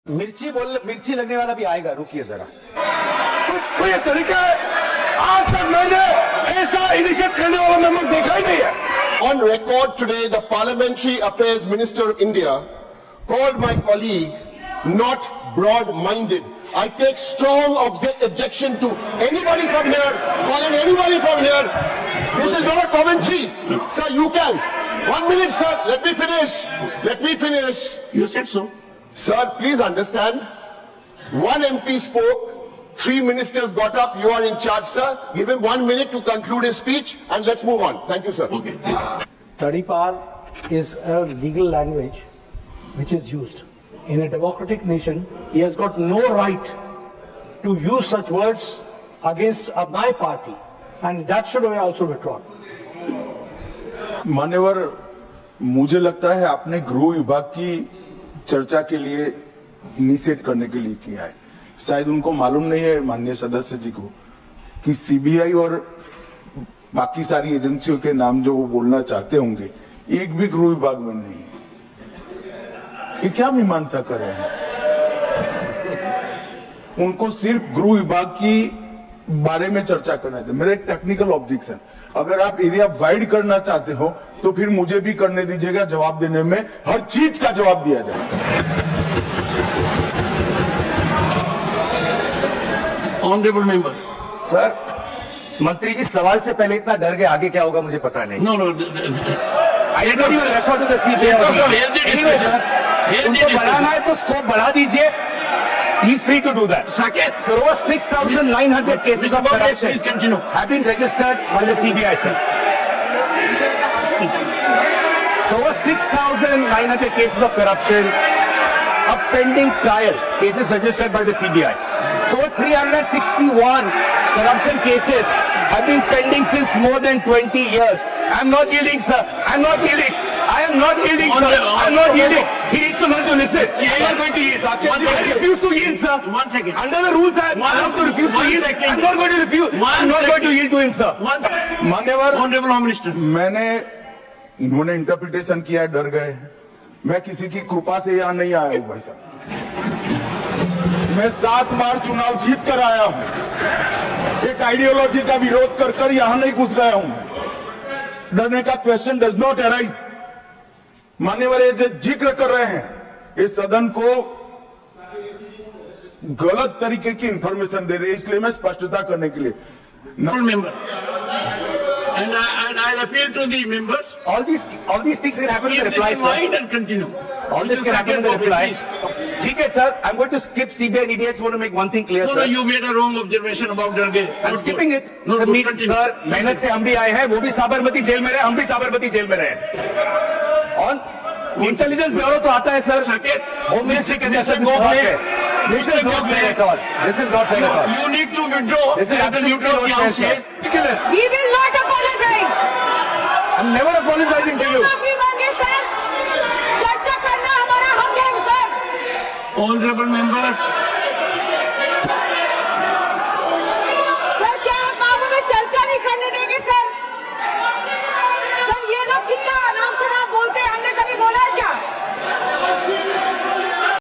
मिर्ची लगने वाला भी आएगा, रुकिए जरा। कोई तरीका है? आज तक मैंने ऐसा इनिशिएट करने वाला मेंबर देखा ही नहीं है। On record today, the Parliamentary Affairs Minister of India called my colleague not broad-minded. I take strong objection to anybody from here, calling anybody from here. This is not a commentary. Sir, you can. 1 minute, sir. Let me finish. Let me finish. You said so. Sir, please understand. One MP spoke. 3 ministers got up. You are in charge, sir. Give him 1 minute to conclude his speech and let's move on. Thank you, sir. Okay. Tadipar is a legal language which is used. In a democratic nation, he has got no right to use such words against my party, and that should be also withdrawn. मान्यवर, मुझे लगता है आपने गृह विभाग की चर्चा के लिए इनिशिएट करने के लिए किया है। शायद उनको मालूम नहीं है माननीय सदस्य जी को कि सीबीआई और बाकी सारी एजेंसियों के नाम जो वो बोलना चाहते होंगे, एक भी गृह विभाग में नहीं है। ये क्या मीमांसा कर रहे हैं? उनको सिर्फ गृह विभाग की बारे में चर्चा करना चाहिए। मेरा एक टेक्निकल ऑब्जेक्शन, अगर आप एरिया वाइड करना चाहते हो तो फिर मुझे भी करने दीजिएगा, जवाब देने में हर चीज का जवाब दिया जाएगा। ऑनरेबल मेंबर सर, मंत्री जी सवाल से पहले इतना डर गए, आगे क्या होगा मुझे पता नहीं। No I don't even refer to the CBI. उनको बढ़ाना है तो स्कोप बढ़ा दीजिए। He is free to do that. Saket. So over 6,900 cases of corruption Please continue. have been registered by the CBI, sir. So over 6,900 cases of corruption are pending trial, cases registered by the CBI. So 361 corruption cases have been pending since more than 20 years. I'm not yielding, sir. I'm not yielding. I am not yielding, sir. I'm not yielding. He needs to learn to listen. I'm not going to yield. I refuse to yield, sir. 1 second. Under the rules, I have to refuse to yield. I'm not going to refuse. I'm not going to yield to him, sir. मान्यवर, honourable home minister, मैंने इन्होंने interpretation किया है, डर गए। मैं किसी की कृपा से यहाँ नहीं आया हूँ भाई साहब। मैं 7 बार चुनाव जीत कर आया हूँ। एक आइडियोलॉजी का विरोध कर कर यहाँ नहीं घुस गया हूँ। डरने का क्वेश्चन डज नॉट अराइज। मान्यवर, ये जो जिक्र कर रहे हैं, इस सदन को गलत तरीके की इंफॉर्मेशन दे रहे हैं, इसलिए मैं स्पष्टता करने के लिए member. And I'll appeal to the members. All these things can happen in the reply, Keep this in mind sir. and continue. All this can happen in the reply. ठीक है, sir. I'm going to skip CBI and ED. I just want to make one thing clear, No, sir. you made a wrong observation about Darge. I'm skipping it. No, Sir, continue. sir, मेहनत से हम भी आए हैं, वो भी Sabarmati jail में रहे, हम भी साबरमती जेल में रहे। और इंटेलिजेंस ब्यूरो तो आता है, सर। होम मिनिस्ट्री के अंदर सर गो है। This is not fair at all. This is not fair at all. You need to withdraw. This is absolutely not fair, sir. Ridiculous. We will not apologize. I'm never apologizing to you. माफी मांगे sir, चर्चा करना हमारा हक है sir. Honorable members,